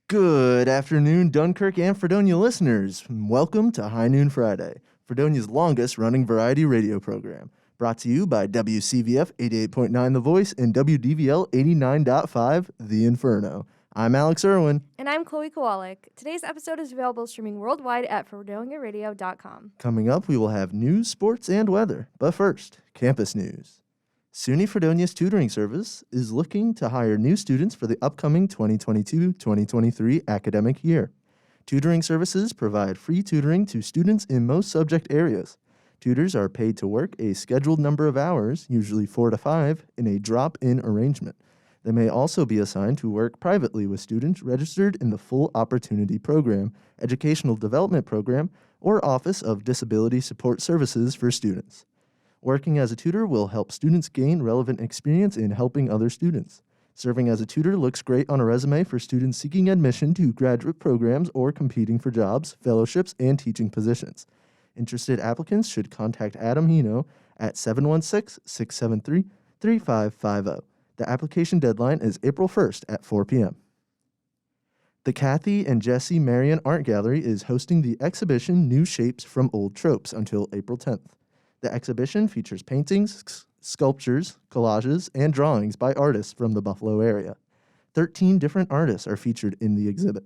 Good afternoon, Dunkirk and Fredonia listeners. Welcome to High Noon Friday, Fredonia's longest-running variety radio program. Brought to you by WCVF 88.9 The Voice and WDVL 89.5 The Inferno. I'm Alex Erwin. And I'm Kowalyk. Today's episode is available streaming worldwide at fredoniaradio.com. Coming up, we will have news, sports, and weather. But first, campus news. SUNY Fredonia's tutoring service is looking to hire new students for the upcoming 2022-2023 academic year. Tutoring services provide free tutoring to students in most subject areas. Tutors are paid to work a scheduled number of hours, usually 4 to 5, in a drop-in arrangement. They may also be assigned to work privately with students registered in the Full Opportunity Program, Educational Development Program, or Office of Disability Support Services for students. Working as a tutor will help students gain relevant experience in helping other students. Serving as a tutor looks great on a resume for students seeking admission to graduate programs or competing for jobs, fellowships, and teaching positions. Interested applicants should contact Adam Hino at 716-673-3550. The application deadline is April 1st at 4 p.m. The Kathy and Jesse Marion Art Gallery is hosting the exhibition New Shapes from Old Tropes until April 10th. The exhibition features paintings, sculptures, collages, and drawings by artists from the Buffalo area. 13 different artists are featured in the exhibit.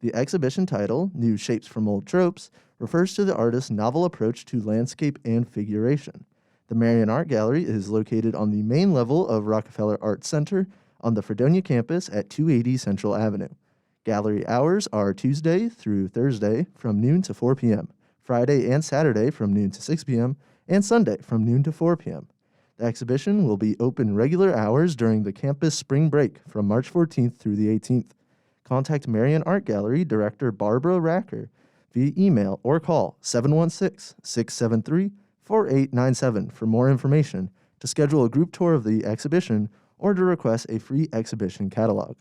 The exhibition title, New Shapes from Old Tropes, refers to the artist's novel approach to landscape and figuration. The Marion Art Gallery is located on the main level of Rockefeller Arts Center on the Fredonia campus at 280 Central Avenue. Gallery hours are Tuesday through Thursday from noon to 4 p.m., Friday and Saturday from noon to 6 p.m., and Sunday from noon to 4 p.m. The exhibition will be open regular hours during the campus spring break from March 14th through the 18th. Contact Marion Art Gallery Director Barbara Racker via email or call 716-673-4897 for more information, to schedule a group tour of the exhibition, or to request a free exhibition catalog.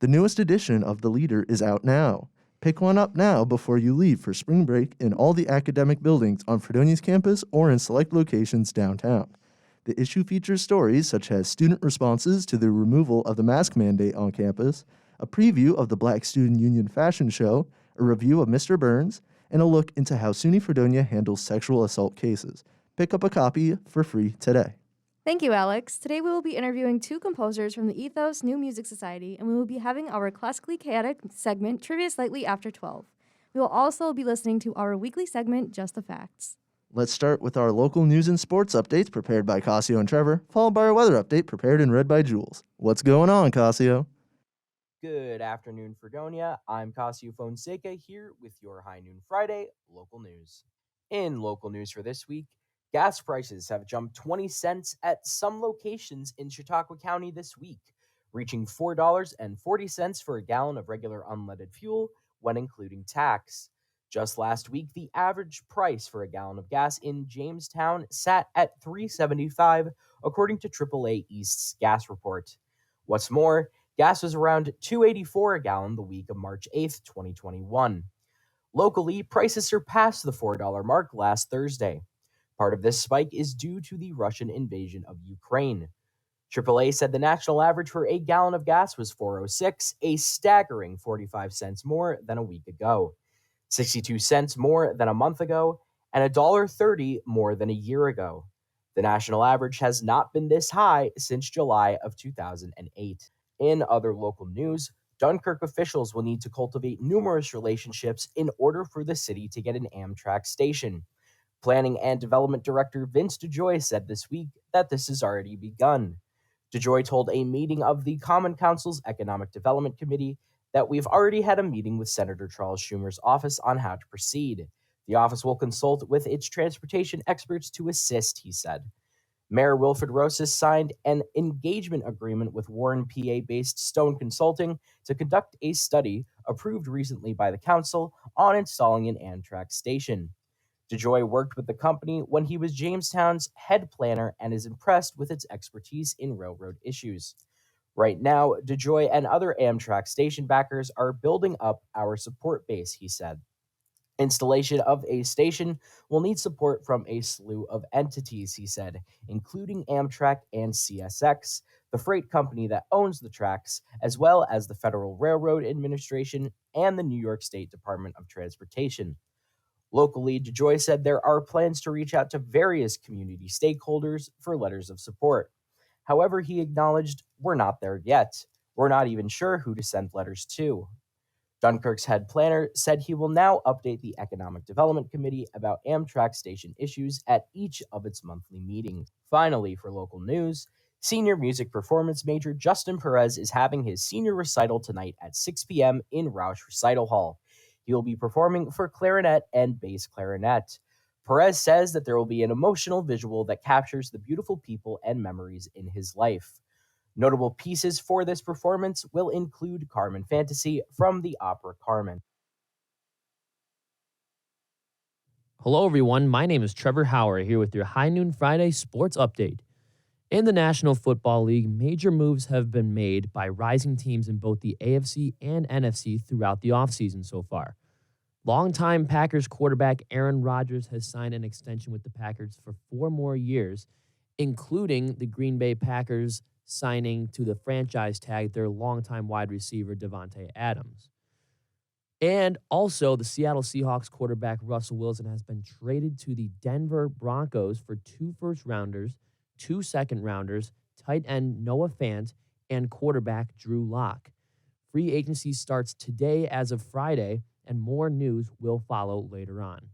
The newest edition of The Leader is out now. Pick one up now before you leave for spring break in all the academic buildings on Fredonia's campus or in select locations downtown. The issue features stories such as student responses to the removal of the mask mandate on campus, a preview of the Black Student Union fashion show, a review of Mr. Burns, and a look into how SUNY Fredonia handles sexual assault cases. Pick up a copy for free today. Thank you, Alex. Today we will be interviewing two composers from the Ethos New Music Society, and we will be having our Classically Chaotic segment, Trivia Slightly After 12. We will also be listening to our weekly segment, Just the Facts. Let's start with our local news and sports updates prepared by Cascio and Trevor, followed by our weather update prepared and read by Jules. What's going on, Cascio? Good afternoon, Fredonia. I'm Cascio Fonseca here with your High Noon Friday local news. In local news for this week, gas prices have jumped 20 cents at some locations in Chautauqua County this week, reaching $4.40 for a gallon of regular unleaded fuel when including tax. Just last week, the average price for a gallon of gas in Jamestown sat at $3.75, according to AAA East's gas report. What's more, gas was around $2.84 a gallon the week of March 8th, 2021. Locally, prices surpassed the $4 mark last Thursday. Part of this spike is due to the Russian invasion of Ukraine. AAA said the national average for a gallon of gas was $4.06, a staggering 45 cents more than a week ago, 62 cents more than a month ago, and $1.30 more than a year ago. The national average has not been this high since July of 2008. In other local news, Dunkirk officials will need to cultivate numerous relationships in order for the city to get an Amtrak station. Planning and Development Director Vince DeJoy said this week that this has already begun. DeJoy told a meeting of the Common Council's Economic Development Committee that we've already had a meeting with Senator Charles Schumer's office on how to proceed. The office will consult with its transportation experts to assist, he said. Mayor Wilfred Rosas signed an engagement agreement with Warren, PA-based Stone Consulting to conduct a study approved recently by the council on installing an Amtrak station. DeJoy worked with the company when he was Jamestown's head planner and is impressed with its expertise in railroad issues. Right now, DeJoy and other Amtrak station backers are building up our support base, he said. Installation of a station will need support from a slew of entities, he said, including Amtrak and CSX, the freight company that owns the tracks, as well as the Federal Railroad Administration and the New York State Department of Transportation. Locally, DeJoy said there are plans to reach out to various community stakeholders for letters of support. However, he acknowledged, "We're not there yet. We're not even sure who to send letters to." Dunkirk's head planner said he will now update the Economic Development Committee about Amtrak station issues at each of its monthly meetings. Finally, for local news, senior music performance major Justin Perez is having his senior recital tonight at 6 p.m. in Roush Recital Hall. He will be performing for clarinet and bass clarinet. Perez says that there will be an emotional visual that captures the beautiful people and memories in his life. Notable pieces for this performance will include Carmen Fantasy from the opera Carmen. Hello, everyone. My name is Trevor Hauer, here with your High Noon Friday sports update. In the National Football League, major moves have been made by rising teams in both the AFC and NFC throughout the offseason so far. Longtime Packers quarterback Aaron Rodgers has signed an extension with the Packers for 4 more years, including the Green Bay Packers signing to the franchise tag their longtime wide receiver Davante Adams. And also, the Seattle Seahawks quarterback Russell Wilson has been traded to the Denver Broncos for 2 first-rounders, 2 second-rounders, tight end Noah Fant, and quarterback Drew Lock. Free agency starts today as of Friday, and more news will follow later on.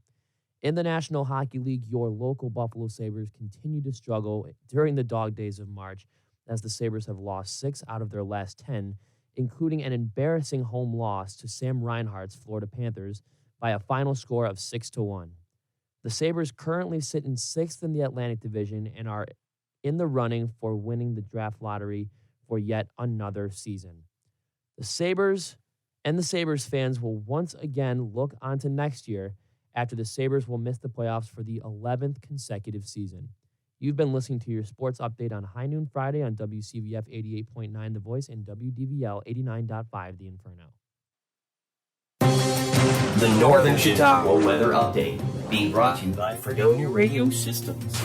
In the National Hockey League, your local Buffalo Sabres continue to struggle during the dog days of March, as the Sabres have lost 6 out of their last 10, including an embarrassing home loss to Sam Reinhart's Florida Panthers by a final score of 6-1. The Sabres currently sit in 6th in the Atlantic Division and are in the running for winning the draft lottery for yet another season. The Sabres and the Sabres fans will once again look onto next year after the Sabres will miss the playoffs for the 11th consecutive season. You've been listening to your sports update on High Noon Friday on WCVF 88.9 The Voice and WDVL 89.5 The Inferno. The Northern Chautauqua Weather Update, being brought to you by Fredonia Radio Systems.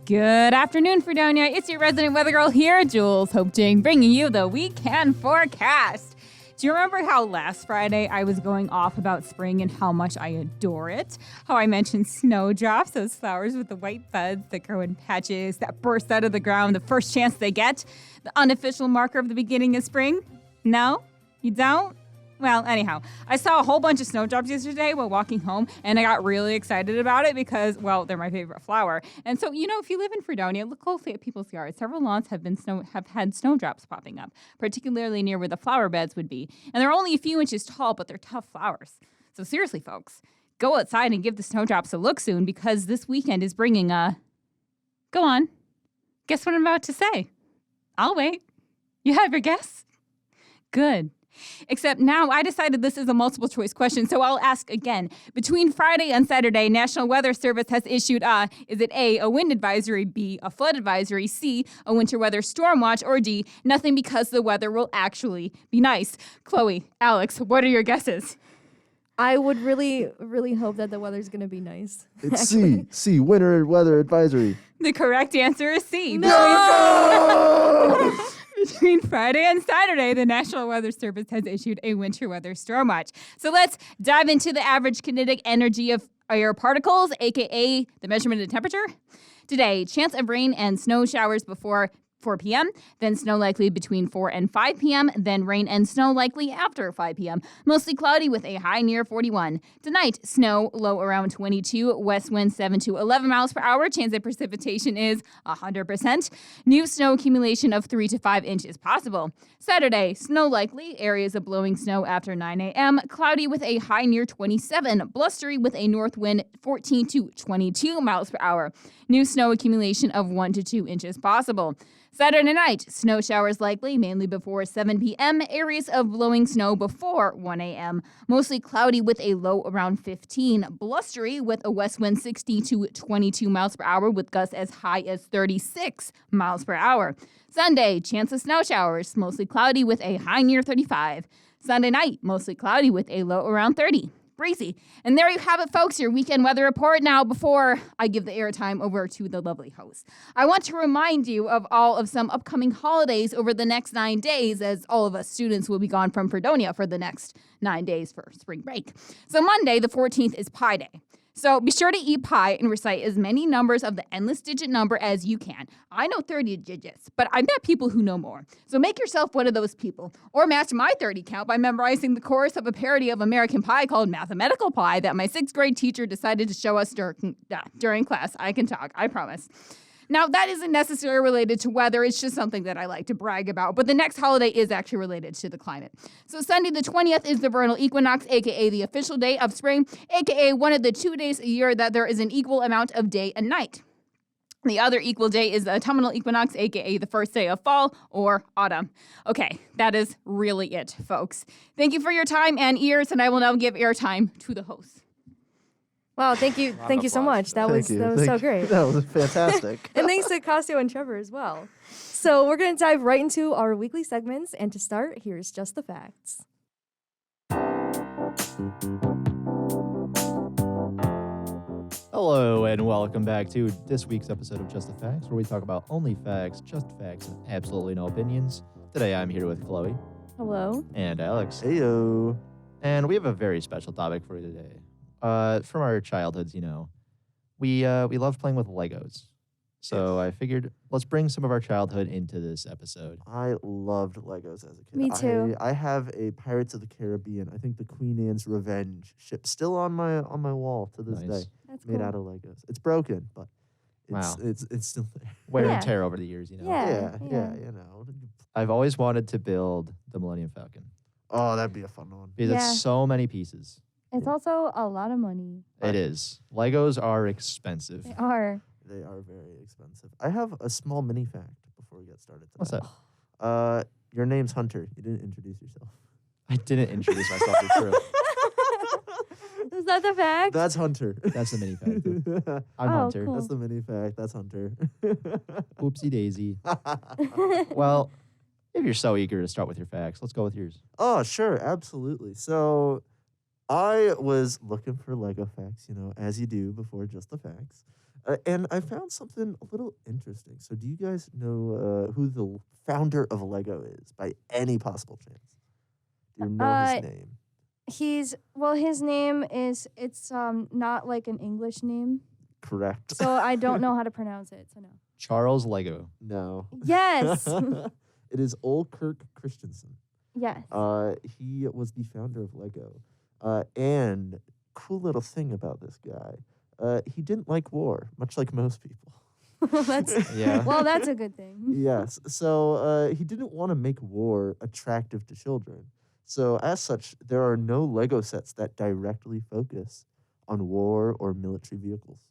Good afternoon, Fredonia. It's your resident weather girl here, Jules Hoepting, bringing you the weekend forecast. Do you remember how last Friday I was going off about spring and how much I adore it? How I mentioned snowdrops, those flowers with the white buds that grow in patches, that burst out of the ground the first chance they get, the unofficial marker of the beginning of spring? No? You don't? Well, anyhow, I saw a whole bunch of snowdrops yesterday while walking home, and I got really excited about it because, well, they're my favorite flower. And so, if you live in Fredonia, look closely at people's yards. Several lawns have had snowdrops popping up, particularly near where the flower beds would be. And they're only a few inches tall, but they're tough flowers. So seriously, folks, go outside and give the snowdrops a look soon, because this weekend is bringing Go on. Guess what I'm about to say? I'll wait. You have your guess? Good. Except now I decided this is a multiple choice question, so I'll ask again. Between Friday and Saturday, National Weather Service has issued is it A, a wind advisory, B, a flood advisory, C, a winter weather storm watch, or D, nothing because the weather will actually be nice? Chloe, Alex, what are your guesses? I would really, really hope that the weather's going to be nice. It's C, winter weather advisory. The correct answer is C. No! Between Friday and Saturday, the National Weather Service has issued a winter weather storm watch. So let's dive into the average kinetic energy of air particles, aka the measurement of temperature. Today, chance of rain and snow showers before 4 p.m., then snow likely between 4 and 5 p.m., then rain and snow likely after 5 p.m. Mostly cloudy with a high near 41. Tonight, snow low around 22, west wind 7 to 11 miles per hour. Chance of precipitation is 100%. New snow accumulation of 3 to 5 inches possible. Saturday, snow likely, areas of blowing snow after 9 a.m., cloudy with a high near 27, blustery with a north wind 14 to 22 miles per hour. New snow accumulation of 1 to 2 inches possible. Saturday night, snow showers likely, mainly before 7 p.m., areas of blowing snow before 1 a.m. Mostly cloudy with a low around 15, blustery with a west wind 60 to 22 miles per hour with gusts as high as 36 miles per hour. Sunday, chance of snow showers, mostly cloudy with a high near 35. Sunday night, mostly cloudy with a low around 30. breezy. And there you have it, folks, your weekend weather report. Now, before I give the airtime over to the lovely host, I want to remind you of some upcoming holidays over the next 9 days, as all of us students will be gone from Fredonia for the next 9 days for spring break. So Monday, the 14th, is Pi Day. So be sure to eat pie and recite as many numbers of the endless digit number as you can. I know 30 digits, but I met people who know more. So make yourself one of those people. Or match my 30 count by memorizing the chorus of a parody of American Pie called Mathematical Pie that my 6th grade teacher decided to show us during class. I can talk, I promise. Now, that isn't necessarily related to weather. It's just something that I like to brag about. But the next holiday is actually related to the climate. So Sunday the 20th is the vernal equinox, a.k.a. the official day of spring, a.k.a. one of the 2 days a year that there is an equal amount of day and night. The other equal day is the autumnal equinox, a.k.a. the first day of fall or autumn. Okay, that is really it, folks. Thank you for your time and ears, and I will now give airtime to the host. Wow, thank you so much. That was so great. That was fantastic. And thanks to Cascio and Trevor as well. So we're going to dive right into our weekly segments. And to start, here's Just the Facts. Hello, and welcome back to this week's episode of Just the Facts, where we talk about only facts, just facts, and absolutely no opinions. Today I'm here with Chloe. Hello. And Alex. Heyo. And we have a very special topic for you today. From our childhoods, we love playing with Legos. So I figured let's bring some of our childhood into this episode. I loved Legos as a kid. Me too. I have a Pirates of the Caribbean, I think the Queen Anne's Revenge ship, still on my wall to this day. That's made cool. out of Legos. It's broken, but it's still there. Wear Yeah. and tear over the years, Yeah. Yeah. I've always wanted to build the Millennium Falcon Oh, that'd be a fun one. because Yeah. it's so many pieces. It's also a lot of money. It is. Legos are expensive. They are. They are very expensive. I have a small mini fact before we get started today. What's that? Your name's Hunter. You didn't introduce yourself. I didn't introduce myself. It's true. Is that the fact? That's Hunter. That's the mini fact. I'm Oh, Hunter. cool. That's the mini fact. That's Hunter. Oopsie daisy. Well, if you're so eager to start with your facts, let's go with yours. Oh, sure. Absolutely. So I was looking for Lego facts, as you do before Just the Facts. And I found something a little interesting. So do you guys know who the founder of Lego is by any possible chance? Do you know his name? His name is, it's not like an English name. Correct. So I don't know how to pronounce it, so no. Charles Lego. No. Yes. It is Ole Kirk Christensen. Yes. He was the founder of Lego. And cool little thing about this guy, he didn't like war, much like most people. Yeah. Well, that's a good thing. Yes. So he didn't want to make war attractive to children. So as such, there are no Lego sets that directly focus on war or military vehicles,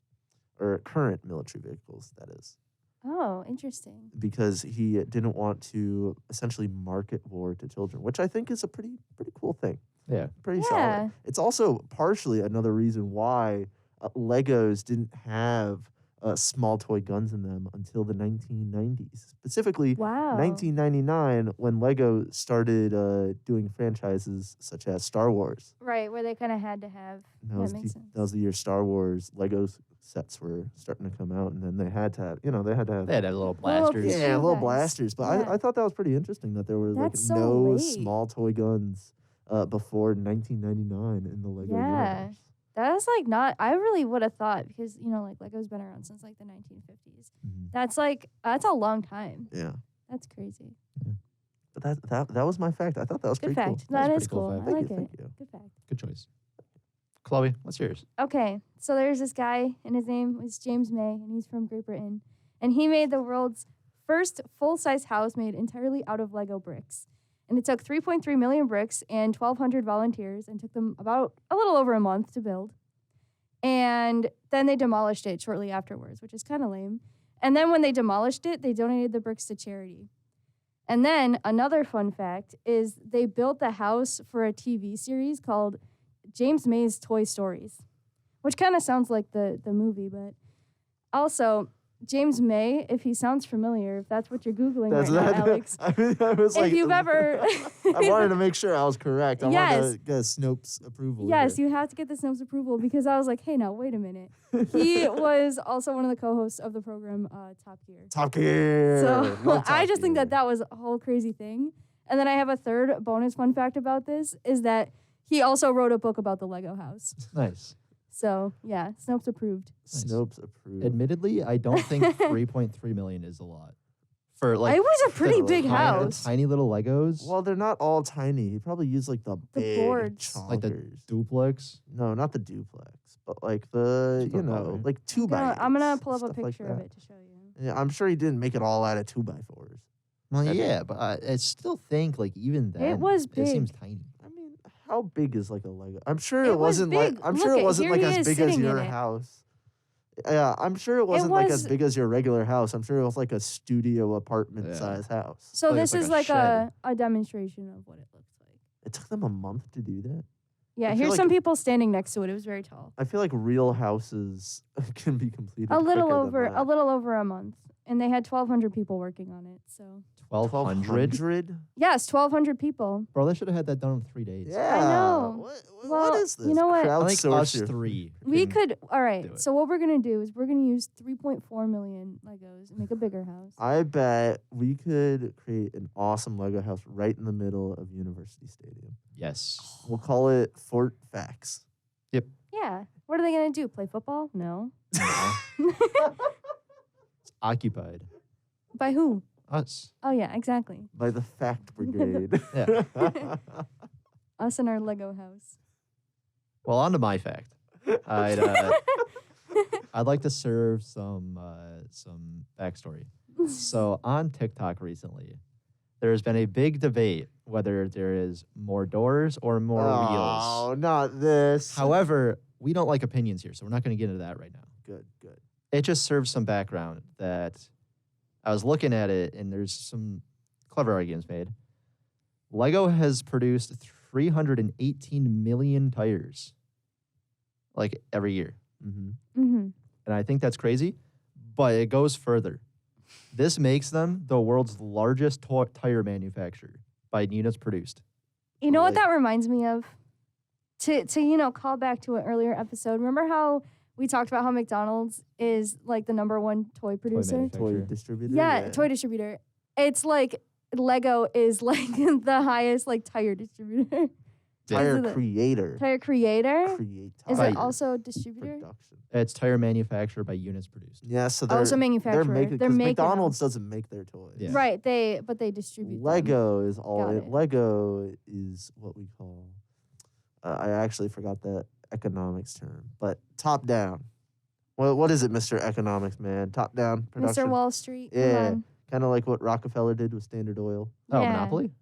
or current military vehicles, that is. Oh, interesting. Because he didn't want to essentially market war to children, which I think is a pretty cool thing. Yeah. Pretty Yeah. solid. It's also partially another reason why Legos didn't have small toy guns in them until the 1990s. Specifically, Wow. 1999, when Lego started doing franchises such as Star Wars. Right, where they kind of had to have. That was, makes the, sense. that was the year Star Wars Lego sets were starting to come out, and then they had to have, They had to have little blasters. yeah, little guys. blasters. But Yeah. I thought that was pretty interesting that there were That's so no late. small toy guns before 1999 in the Lego Yeah. universe. That's like not, I really would have thought because, Lego's been around since like the 1950s. Mhm. That's a long time. Yeah. That's crazy. But that was my fact. I thought that was Good pretty cool. fact. That's a That pretty is cool cool. fact. I Thank like you, it. thank you. Good fact. Good choice. Chloe, what's yours? Okay, so there's this guy, and his name was James May, and he's from Great Britain. And he made the world's first full-size house made entirely out of Lego bricks. And it took 3.3 million bricks and 1,200 volunteers and took them about a little over a month to build. And then they demolished it shortly afterwards, which is kind of lame. And then when they demolished it, they donated the bricks to charity. And then another fun fact is they built the house for a TV series called James May's Toy Stories, which kind of sounds like the movie, but also James May, if he sounds familiar, if that's what you're Googling That's right now, that. Alex. I was like, If you've ever... I wanted to make sure I was correct. I wanted Yes. to get Snopes approval. Yes, here. you have to get the Snopes approval because I was like, hey, now, wait a minute. He was also one of the co-hosts of the program Top Gear. Top Gear. So Love Top I just think Gear. that was a whole crazy thing. And then I have a third bonus fun fact about this is that he also wrote a book about the Lego house. Nice. So, yeah, Snopes approved. Nice. Snopes approved. Admittedly, I don't think 3.3 million is a lot for like It was a pretty the big tiny- house. tiny little Legos, Well, they're not all tiny. He probably used like the big boards. like the chonkers. duplex. No, not the duplex, but like the Two by four, right? like 2x8s. I'm going to pull up a stuff like picture of that. it to show you. Yeah, I'm sure he didn't make it all out of 2x4s. Well, That- yeah, but I still think like even then was it seems big. tiny. I mean, how big is like a Lego? I'm sure It it was wasn't like big. I'm Look sure it it, wasn't here like he as is big as sitting your in it. house. Yeah, I'm sure it wasn't like as was- big as your regular house. I'm sure it was like a studio apartment Yeah. size house. So Like this it's is like like a a demonstration of what it looks like. It took them a month to do that. Yeah, I feel here's like- some people standing next to it. It was very tall. I feel like real houses can be completed A little quicker than over a month. And they had 1,200 people working on it. So 1,200. 1,200? yes, 1,200 people. Bro, they should have had that done in 3 days. Yeah. know. What Well, is this? you know what? I think us Crowdsource. three. We can- could, all right. do it. So what we're going to do is we're going to use 3.4 million Legos and make a bigger house. I bet we could create an awesome Lego house right in the middle of University Stadium. Yes. We'll call it Fort Facts. Yeah. What are they going to do? Play football? No. It's occupied. By who? Us. Oh, yeah, exactly. By the Fact Brigade. Yeah. Us and our Lego house. Well, on to my fact. I'd like to serve some backstory. So on TikTok recently, there's been a big debate whether there is more doors or more Oh, wheels. not this. However, we don't like opinions here, so we're not going to get into that right now. Good, good. It just serves some background that I was looking at it, and there's some clever arguments made. Lego has produced 318 million tires, like every year. Mm-hmm. Mm-hmm. And I think that's crazy, but it goes further. This makes them the world's largest tire manufacturer by units produced. You know what Like- that reminds me of? To call back to an earlier episode. Remember how we talked about how McDonald's is like the #1 toy producer? manufacturer. Toy distributor. Yeah, toy distributor. It's like Lego is like the highest like tire distributor. Tire Is it a- creator. Tire creator. Create Is tire it also distributor? production. It's tire manufacturer by units produced. Yeah, so they're Also manufacturer. They're making They're 'cause making them. McDonald's doesn't make their toys. Yeah. Right, they distribute them. Lego is all Got in. it. Lego is what we call. I actually forgot the economics term, but top down. Well, what is it, Mr. Economics man? Top down production. Mr. Wall Street. Come Yeah. on. Kind of like what Rockefeller did with Standard Oil. Oh, Yeah. Monopoly?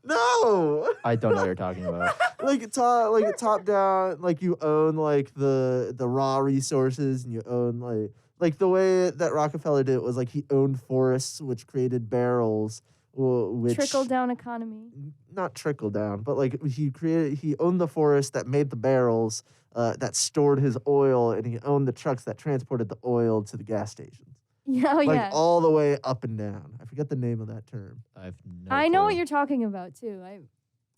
No. I don't know what you're talking about. like top down, like you own like the raw resources, and you own like the way that Rockefeller did it was like he owned forests, which created barrels, which Trickle down economy. not trickle down, but like he owned the forest that made the barrels that stored his oil, and he owned the trucks that transported the oil to the gas stations. Yeah, oh, Like yeah. all the way up and down. I forget the name of that term. I've no I know what clue. you're talking about too.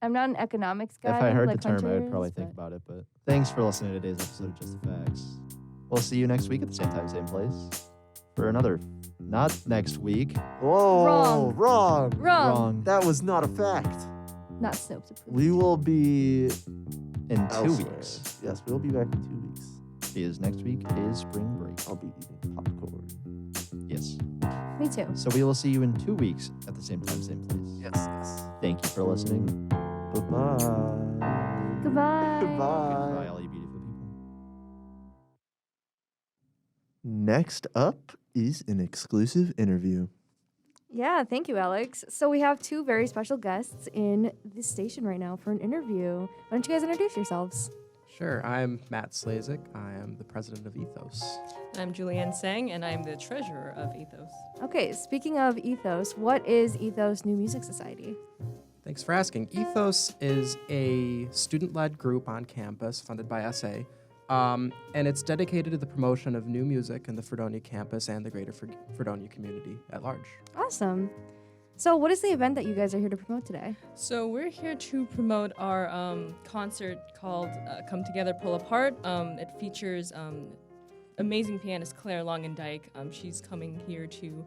I'm not an economics guy. If I heard like the term, I Hunter would probably is, think but- about it. But thanks for listening to today's episode of Just the Facts. We'll see you next week at the same time, same place for another. Not next week. Whoa, Wrong. Wrong. That was not a fact. Not Snopes approved. We will be In 2 elsewhere. weeks. Yes, we'll be back in 2 weeks. Because next week is spring break. I'll be eating popcorn. Yes. Me too. So we will see you in 2 weeks at the same time, same place. Yes. Thank you for listening. Bye-bye. Goodbye. Goodbye. Bye, all you beautiful people. Next up is an exclusive interview. Yeah, thank you, Alex. So we have two very special guests in this station right now for an interview. Why don't you guys introduce yourselves? Sure, I'm Matt Slazik. I am the president of Ethos. I'm Julienne Tsang, and I'm the treasurer of Ethos. Okay, speaking of Ethos, what is Ethos New Music Society? Thanks for asking. Ethos is a student-led group on campus funded by SA And it's dedicated to the promotion of new music in the Fredonia campus and the greater Fredonia community at large. Awesome. So what is the event that you guys are here to promote today? So we're here to promote our concert called Come Together, Pull Apart. It features amazing pianist Claire Longendijk. She's coming here to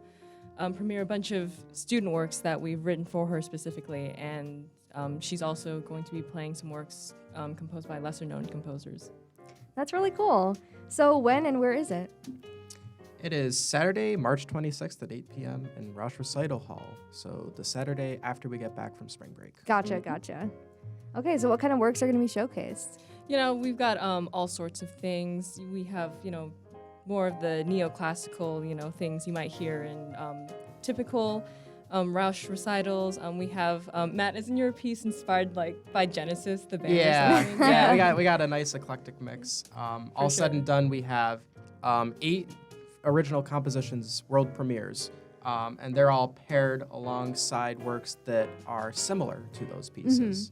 premiere a bunch of student works that we've written for her specifically, and she's also going to be playing some works composed by lesser-known composers. That's really cool. So when and where is it? It is Saturday, March 26th at 8 p.m. in Roush Recital Hall. So the Saturday after we get back from spring break. Gotcha. Okay, so what kind of works are going to be showcased? You know, we've got all sorts of things. We have, more of the neoclassical, things you might hear in typical Roush recitals. We have Matt, isn't your piece inspired by Genesis, the band? Yeah, or something? yeah. We got a nice eclectic mix. All said and done, we have 8 original compositions, world premieres, and they're all paired alongside works that are similar to those pieces,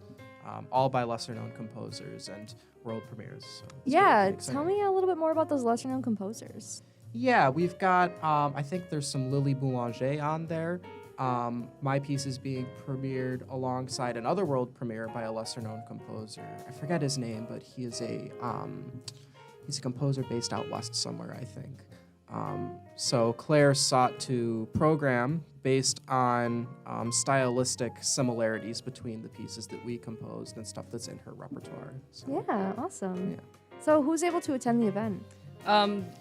all by lesser-known composers and world premieres. So Yeah, tell me a little bit more about those lesser-known composers. Yeah, we've got, I think there's some Lily Boulanger on there. My piece is being premiered alongside another world premiere by a lesser-known composer. I forget his name, but he's a composer based out west somewhere, I think. So Claire sought to program based on stylistic similarities between the pieces that we composed and stuff that's in her repertoire. So, Yeah, awesome. Yeah. So who's able to attend the event?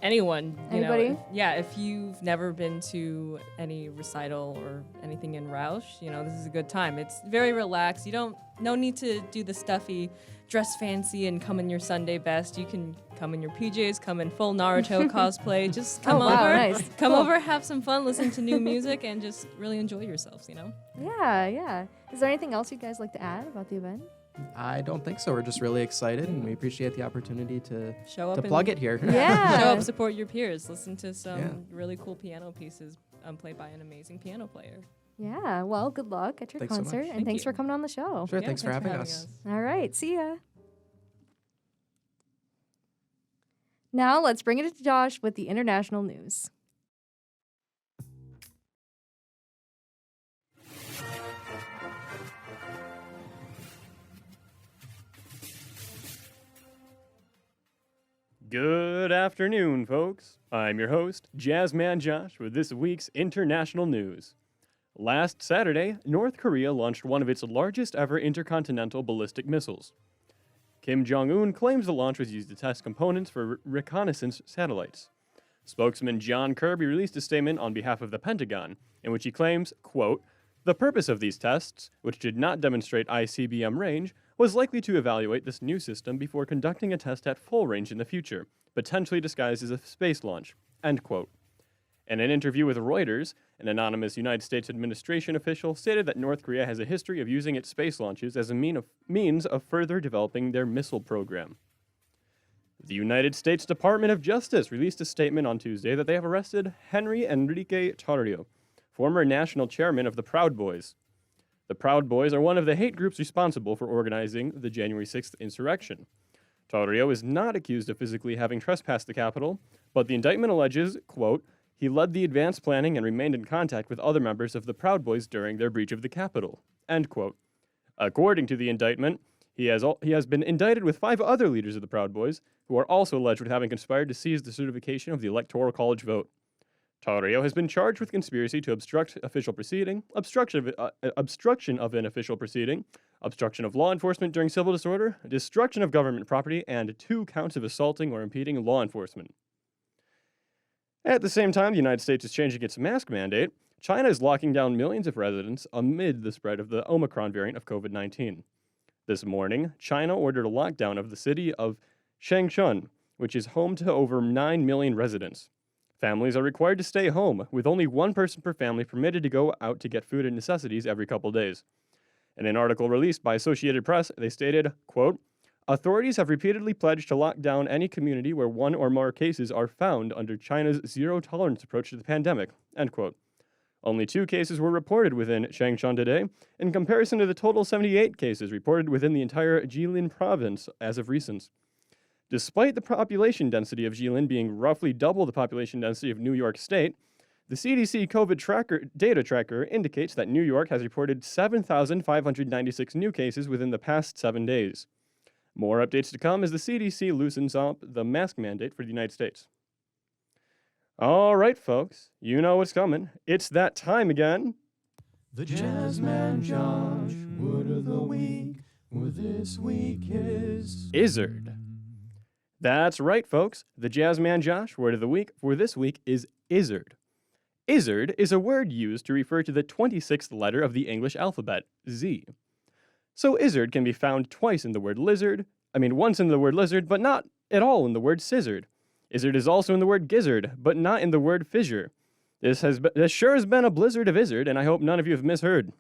Anyone. Anybody? If you've never been to any recital or anything in Roush, this is a good time. It's very relaxed. No need to do the stuffy, dress fancy and come in your Sunday best. You can come in your PJs, come in full Naruto cosplay. Just come over, nice. come Cool. over, have some fun, listen to new music, and just really enjoy yourselves. Yeah. Is there anything else you'd guys like to add about the event? I don't think so. We're just really excited, and we appreciate the opportunity to Show up, plug it here. Yeah. Show up, support your peers, listen to some Yeah. really cool piano pieces played by an amazing piano player. Yeah, well, good luck at your Thanks so much. concert, and Thank thanks you. for coming on the show. Sure, Yeah, thanks for having us. All right, see ya. Now let's bring it to Josh with the international news. Good afternoon, folks. I'm your host, Jazzman Josh, with this week's international news. Last Saturday, North Korea launched one of its largest ever intercontinental ballistic missiles. Kim Jong-un claims the launch was used to test components for reconnaissance satellites. Spokesman John Kirby released a statement on behalf of the Pentagon, in which he claims, quote, "The purpose of these tests, which did not demonstrate ICBM range, was likely to evaluate this new system before conducting a test at full range in the future, potentially disguised as a space launch," end quote. In an interview with Reuters, an anonymous United States administration official stated that North Korea has a history of using its space launches as a means of further developing their missile program. The United States Department of Justice released a statement on Tuesday that they have arrested Henry Enrique Tarrio, former national chairman of the Proud Boys. The Proud Boys are one of the hate groups responsible for organizing the January 6th insurrection. Tarrio is not accused of physically having trespassed the Capitol, but the indictment alleges, quote, "He led the advanced planning and remained in contact with other members of the Proud Boys during their breach of the Capitol," end quote. According to the indictment, he has been indicted with 5 other leaders of the Proud Boys, who are also alleged with having conspired to seize the certification of the Electoral College vote. Tarrio has been charged with conspiracy to obstruct official proceeding, obstruction of an official proceeding, obstruction of law enforcement during civil disorder, destruction of government property, and 2 counts of assaulting or impeding law enforcement. At the same time, the United States is changing its mask mandate. China is locking down millions of residents amid the spread of the Omicron variant of COVID-19. This morning, China ordered a lockdown of the city of Changchun, which is home to over 9 million residents. Families are required to stay home, with only 1 person per family permitted to go out to get food and necessities every couple days. In an article released by Associated Press, they stated, quote, "Authorities have repeatedly pledged to lock down any community where 1 or more cases are found under China's zero-tolerance approach to the pandemic," end quote. Only 2 cases were reported within Changchun today, in comparison to the total 78 cases reported within the entire Jilin province as of recent. Despite the population density of Julienne being roughly double the population density of New York State, the CDC COVID data tracker indicates that New York has reported 7,596 new cases within the past 7 days. More updates to come as the CDC loosens up the mask mandate for the United States. All right, folks, you know what's coming. It's that time again. The Jazzman Josh word of the week for this week is Izzard. That's right, folks. The Jazzman Josh word of the week for this week is Izzard. Izzard is a word used to refer to the 26th letter of the English alphabet, Z. So Izzard can be found twice in the word lizard, once in the word lizard, but not at all in the word scissored. Izzard is also in the word gizzard, but not in the word fissure. This sure has been a blizzard of Izzard, and I hope none of you have misheard.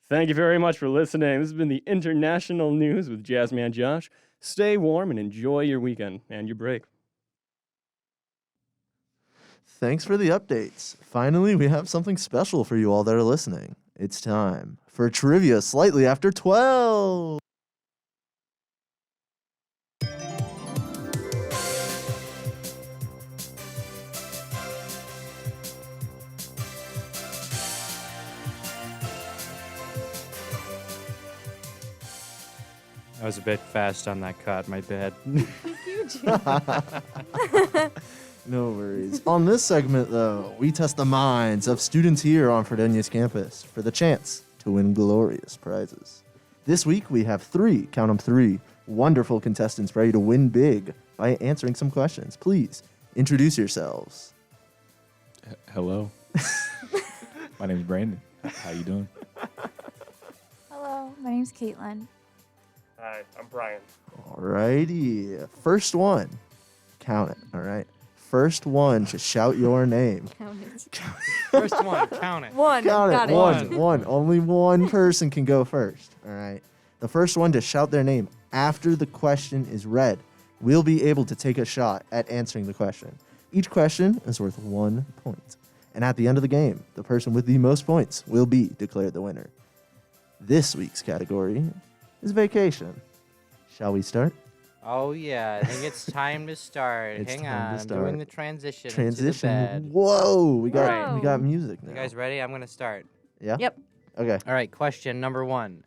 Thank you very much for listening. This has been the International News with Jazzman Josh. Stay warm and enjoy your weekend and your break. Thanks for the updates. Finally, we have something special for you all that are listening. It's time for trivia slightly after 12. I was a bit fast on that cut, my bad. No worries. On this segment, though, we test the minds of students here on Fredonia's campus for the chance to win glorious prizes. This week, we have three wonderful contestants ready to win big by answering some questions. Please introduce yourselves. Hello. My name is Brandon. How you doing? Hello, my name's Kaitlyn. Hi, I'm Brian. Alrighty. First one. Count it, all right? First one to shout your name. Count it. First one, count it. One. Count Got it. it. One. Only one person can go first, all right? The first one to shout their name after the question is read will be able to take a shot at answering the question. Each question is worth 1 point. And at the end of the game, the person with the most points will be declared the winner. This week's category is vacation. Shall we start? Oh, yeah. I think it's time to start. It's Hang time to on. I'm start. doing the transition into the bed. Whoa. We got Alright. we got music now. You guys ready? I'm going to start. Yeah? Yep. Okay. All right, question number 1.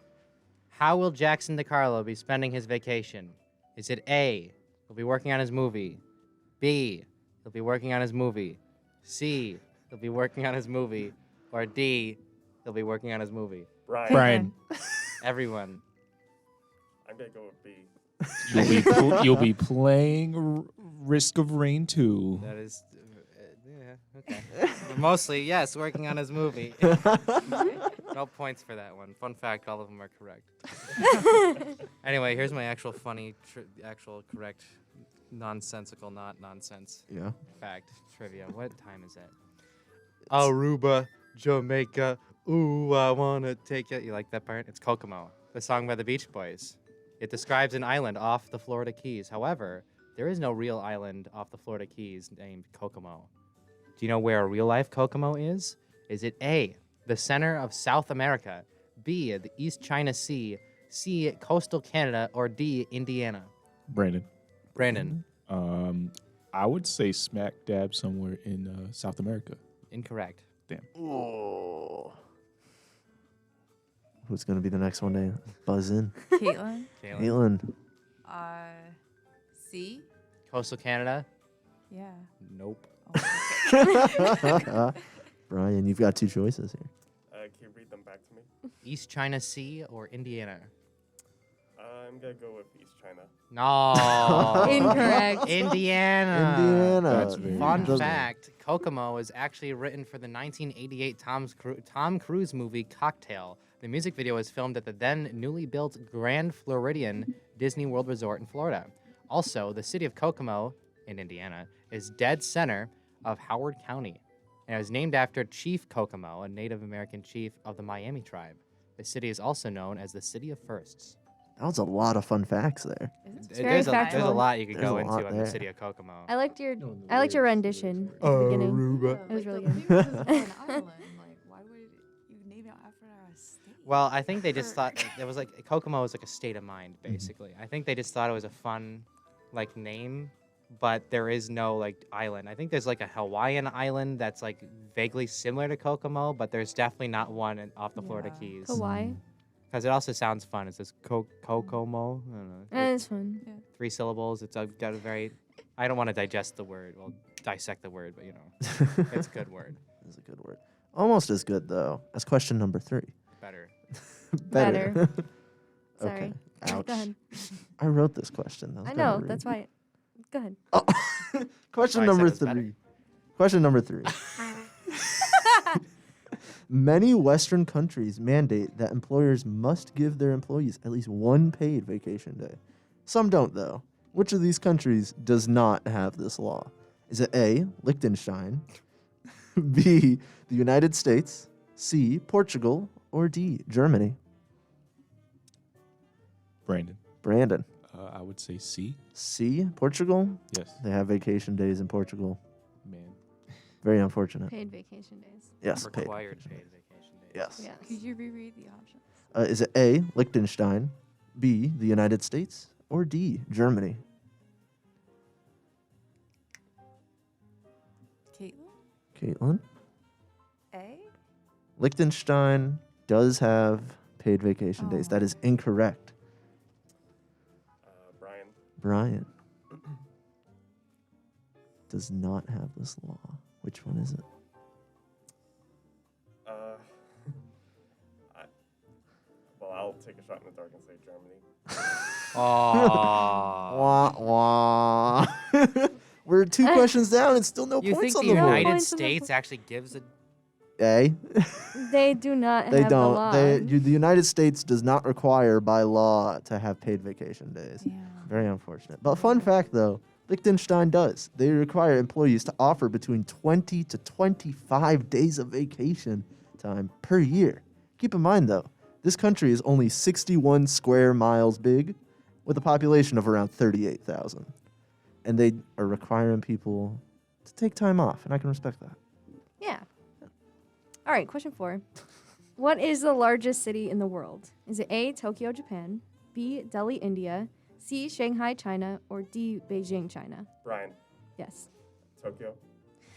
How will Jackson DiCarlo be spending his vacation? Is it A, he'll be working on his movie, B, he'll be working on his movie, C, he'll be working on his movie, or D, he'll be working on his movie? Brian. Everyone. I'm going to go with B. You'll be playing Risk of Rain 2. That is, yeah, okay. Mostly, yes, working on his movie. No points for that one. Fun fact, all of them are correct. Anyway, here's my actual funny, actual correct, nonsensical, not nonsense. Yeah. Fact, trivia. What time is it? Aruba, Jamaica, ooh, I wanna take it. You like that part? It's Kokomo, the song by the Beach Boys. It describes an island off the Florida Keys. However, there is no real island off the Florida Keys named Kokomo. Do you know where a real-life Kokomo is? Is it A, the center of South America, B, the East China Sea, C, coastal Canada, or D, Indiana? Brandon. I would say smack dab somewhere in South America. Incorrect. Damn. Oh. Who's going to be the next one to buzz in? Kaitlyn. Kaitlyn. C? Coastal Canada? Yeah. Nope. Brian, you've got two choices here. Can you read them back to me? East China Sea or Indiana? I'm going to go with East China. No. Incorrect. Indiana. That's very Fun interesting. fact, Kokomo is actually written for the 1988 Tom Cruise movie Cocktail. The music video was filmed at the then newly built Grand Floridian Disney World Resort in Florida. Also, the city of Kokomo, in Indiana, is dead center of Howard County, and it was named after Chief Kokomo, a Native American chief of the Miami tribe. The city is also known as the City of Firsts. That was a lot of fun facts there. It's very There's a factual. lot you could There's go a lot into on the there. city of Kokomo. I liked your rendition at the beginning. Aruba. It was really Maybe good. it was an island. Like, why would you name it after a state? Well, I think they just thought it was like Kokomo was like a state of mind, Mm-hmm. basically. I think they just thought it was a fun, like, name, but there is no like island. I think there's like a Hawaiian island that's like vaguely similar to Kokomo, but there's definitely not one off the Florida Keys. Kauai. Because it also sounds fun. It's this Kokomo. I don't know. That is fun. Yeah. 3 syllables. It's got a very. I don't want to digest the word. Well, dissect the word, but you know, it's a good word. It's a good word. Almost as good though as question number 3. Better. Better. Okay. Sorry. Ouch. Go ahead. I wrote this question. That was I better know. to read. That's why. Go ahead. Oh. Question That's why I number said it was 3. Question number 3. Many Western countries mandate that employers must give their employees at least one paid vacation day. Some don't, though. Which of these countries does not have this law? Is it A, Liechtenstein, B, the United States, C, Portugal, or D, Germany? Brandon. I would say C. C, Portugal? Yes. They have vacation days in Portugal. Man. Very unfortunate. Paid vacation days. Yes, paid. Required paid vacation days. Yes. Yes. Could you reread the options? Is it A, Liechtenstein, B, the United States, or D, Germany? Kaitlyn? A? Liechtenstein does have paid vacation days. That is incorrect. Brian does not have this law. Which one is it? Well, I'll take a shot in the dark and say Germany. Wah, wah. We're 2 questions down and still no You points think on the the board. United States actually gives a A. They do not They have don't. the law. The United States does not require by law to have paid vacation days. Very unfortunate. But fun fact though, Liechtenstein does. They require employees to offer between 20 to 25 days of vacation time per year. Keep in mind though, this country is only 61 square miles big with a population of around 38,000. And they are requiring people to take time off, and I can respect that. Yeah. All right, question 4. What is the largest city in the world? Is it A, Tokyo, Japan, B, Delhi, India, C, Shanghai, China, or D, Beijing, China? Brian. Yes. Tokyo.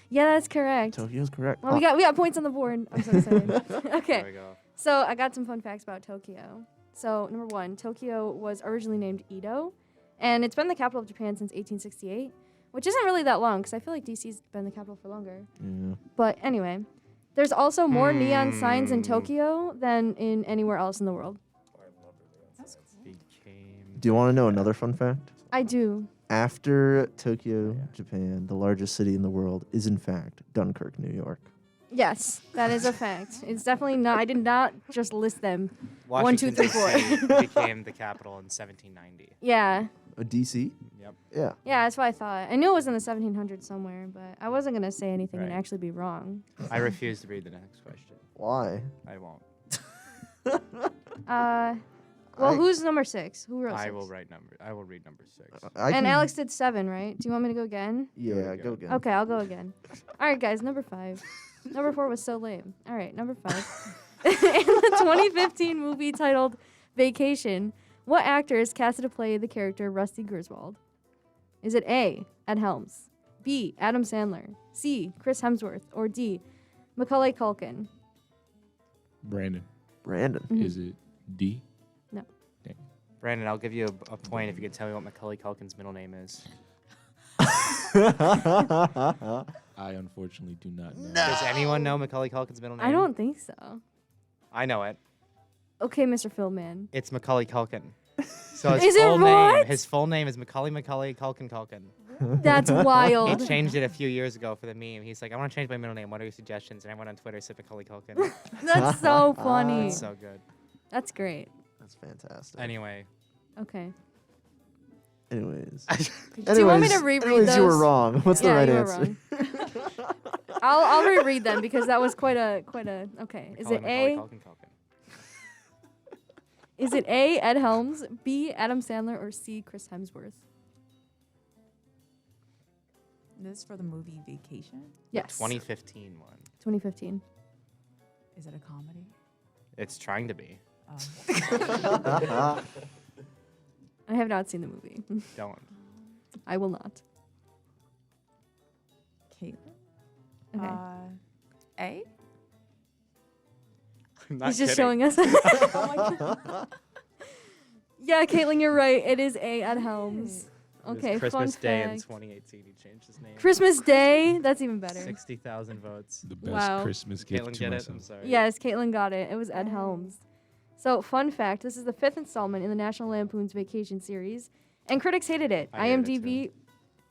Yeah, that's correct. Tokyo's correct. Well, we got points on the board. I'm so excited. Okay. There we go. So I got some fun facts about Tokyo. So number 1, Tokyo was originally named Edo, and it's been the capital of Japan since 1868, which isn't really that long because I feel like DC's been the capital for longer. Yeah. But anyway, there's also more neon signs in Tokyo than in anywhere else in the world. Do you want to know another fun fact? I do. After Tokyo, Japan, the largest city in the world is in fact Dunkirk, New York. Yes, that is a fact. It's definitely not. I did not just list them. 1, 2, Washington, 3, 4. D.C. became the capital in 1790. Yeah. DC? Yep. Yeah. Yeah, that's what I thought. I knew it was in the 1700s somewhere, but I wasn't going to say anything and Right. actually be wrong. I refuse to read the next question. Why? I won't. Well, who's number 6? Who wrote 6? I will read number 6. And Alex did 7, right? Do you want me to go again? Yeah, go again. Okay, I'll go again. All right, guys, number 5. Number 4 was so lame. All right, number 5. In the 2015 movie titled Vacation, what actor is casted to play the character Rusty Griswold? Is it A, Ed Helms, B, Adam Sandler, C, Chris Hemsworth, or D, Macaulay Culkin? Brandon. Mhm. Is it D? No. Dang. Brandon, I'll give you a point if you can tell me what Macaulay Culkin's middle name is. I unfortunately do not know. Does anyone know Macaulay Culkin's middle name? I don't think so. I know it. Okay, Mr. Philman. It's Macaulay Culkin. So his Is it full what? name, his full name is Macaulay Culkin. That's wild. He changed it a few years ago for the meme. He's like, I want to change my middle name. What are your suggestions? And everyone on Twitter said Macaulay Culkin. That's so funny. That's so good. That's great. That's fantastic. Anyway. Okay. Anyways. Do you want me to reread anyways, those? you were wrong. What's the Yeah, right you were answer? wrong. I'll reread them because that was quite a okay. Is it Macaulay A? Culkin. Is it A, Ed Helms, B, Adam Sandler, or C, Chris Hemsworth? This is for the movie Vacation? Yes. 2015 one. 2015. Is it a comedy? It's trying to be. I have not seen the movie. Don't. I will not. Kaitlyn? Okay. A? I'm not He's just kidding. showing us. Yeah, Kaitlyn, you're right. It is A. Ed Helms. It was Okay, Christmas fun Day in fact. 2018. He changed his name. Christmas Day? That's even better. 60,000 votes. The best Wow. Christmas gift Caitlyn to get it? myself. I'm sorry. Yes, Kaitlyn got it. It was Ed Helms. So, fun fact, this is the 5th installment in the National Lampoon's Vacation series, and critics hated it. I hated it IMDb,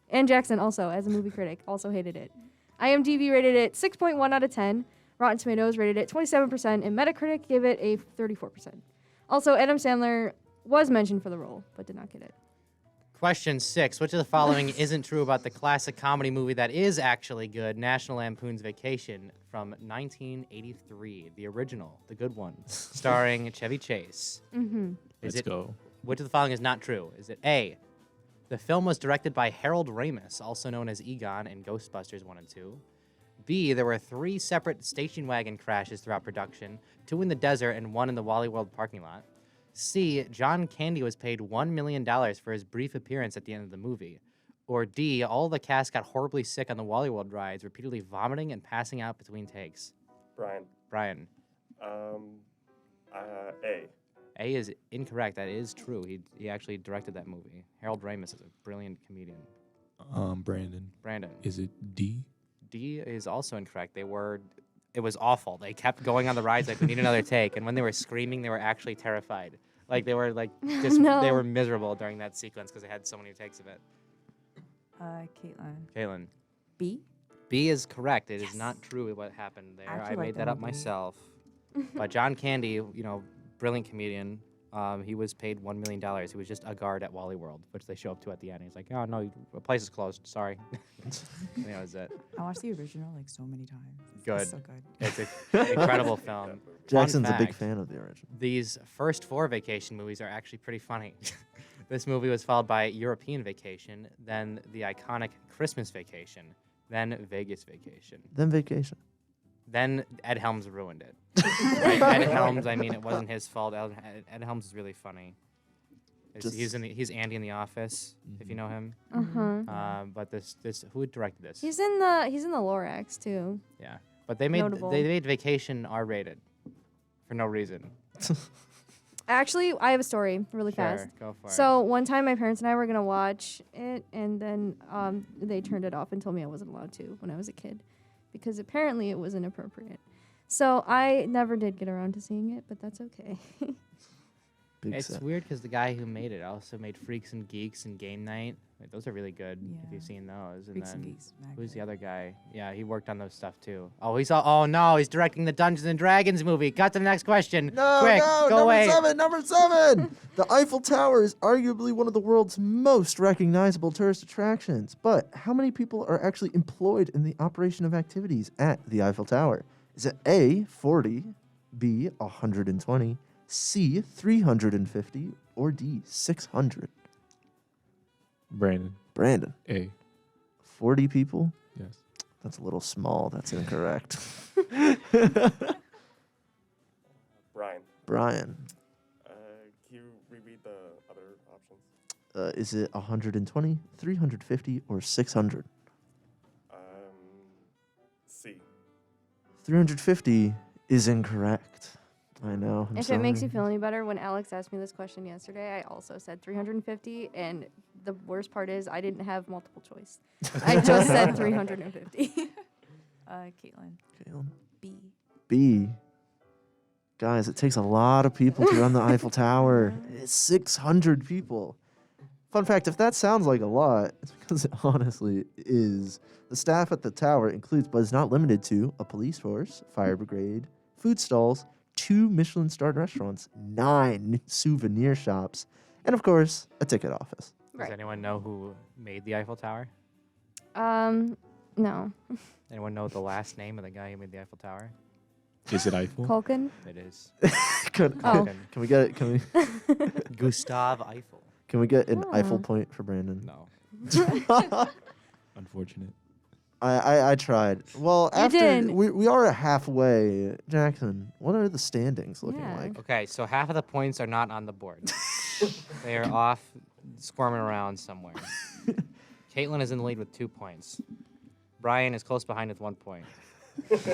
and Jackson also, as a movie critic, also hated it. IMDb rated it 6.1 out of 10. Rotten Tomatoes rated it 27%, and Metacritic gave it a 34%. Also, Adam Sandler was mentioned for the role, but did not get it. Question 6. Which of the following isn't true about the classic comedy movie that is actually good, National Lampoon's Vacation from 1983? The original, the good one, starring Chevy Chase. Mm-hmm. Let's go. Which of the following is not true? Is it A, the film was directed by Harold Ramis, also known as Egon in Ghostbusters 1 and 2? B, there were 3 separate station wagon crashes throughout production, 2 in the desert and 1 in the Wally World parking lot? C, John Candy was paid $1 million for his brief appearance at the end of the movie? Or D, all the cast got horribly sick on the Wally World rides, repeatedly vomiting and passing out between takes? Brian. A. A is incorrect. That is true. He actually directed that movie. Harold Ramis is a brilliant comedian. Brandon. Is it D? D is also incorrect. It was awful. They kept going on the rides like we need another take, and when they were screaming, they were actually terrified. Like they were like just No. they were miserable during that sequence because they had so many takes of it. Kaitlyn. B? B is correct. It is not true what happened there. actually I like made that that up movie. myself. But John Candy, brilliant comedian. He was paid $1 million. He was just a guard at Wally World, which they show up to at the end. He's like, "Oh no, the place is closed. Sorry." And that was it. I watched the original like so many times. Good. It's so good. It's an incredible film. Jackson's Fun a big fact, fan of the original. These first 4 vacation movies are actually pretty funny. This movie was followed by European Vacation, then the iconic Christmas Vacation, then Vegas Vacation. Then Vacation. Then Ed Helms ruined it. Right? Ed Helms, I mean, it wasn't his fault. Ed Helms is really funny. He's Andy in The Office, if you know him. Uh-huh. But this who directed this? He's in the Lorax too. Yeah, but they made Notable. they made Vacation R-rated for no reason. Actually, I have a story really fast. Sure, go for it. So one time my parents and I were gonna watch it, and then they turned it off and told me I wasn't allowed to when I was a kid, because apparently it was inappropriate. So I never did get around to seeing it, but that's okay. It's weird because the guy who made it also made Freaks and Geeks and Game Night. Like, those are really good if you've seen those. Freaks and then Geeks, who's the other guy? Yeah, he worked on those stuff too. Oh, oh no, he's directing the Dungeons and Dragons movie. Got to the next question. No, Quick, no, go number away. 7, number 7. The Eiffel Tower is arguably one of the world's most recognizable tourist attractions. But how many people are actually employed in the operation of activities at the Eiffel Tower? Is it A, 40, B, 120, C, 350, or D, 600? Brandon. A. 40 people? Yes. That's a little small. That's incorrect. Brian. Can you reread the other options? Is it 120, 350, or 600? C. 350 is incorrect. I know. I'm If it makes you feel any better, when Alex asked me this question yesterday, I also said 350, and the worst part is I didn't have multiple choice. I just said 350. Kaitlyn. B. B. Guys, it takes a lot of people to run the Eiffel Tower. It's 600 people. Fun fact, if that sounds like a lot, it's because it honestly is. The staff at the tower includes, but is not limited to, a police force, fire brigade, food stalls, 2 Michelin-starred restaurants, 9 souvenir shops, and of course, a ticket office. Does anyone know who made the Eiffel Tower? No. Anyone know the last name of the guy who made the Eiffel Tower? Is it Eiffel? Culkin? It is. Can we get it? Can we? Gustav Eiffel. Can we get an Eiffel point for Brandon? No. Unfortunate. I tried. Well, You after did. we are halfway. Jackson, what are the standings looking Yeah. like? Okay, so half of the points are not on the board. They are off squirming around somewhere. Kaitlyn is in the lead with 2 points. Brian is close behind with 1 point.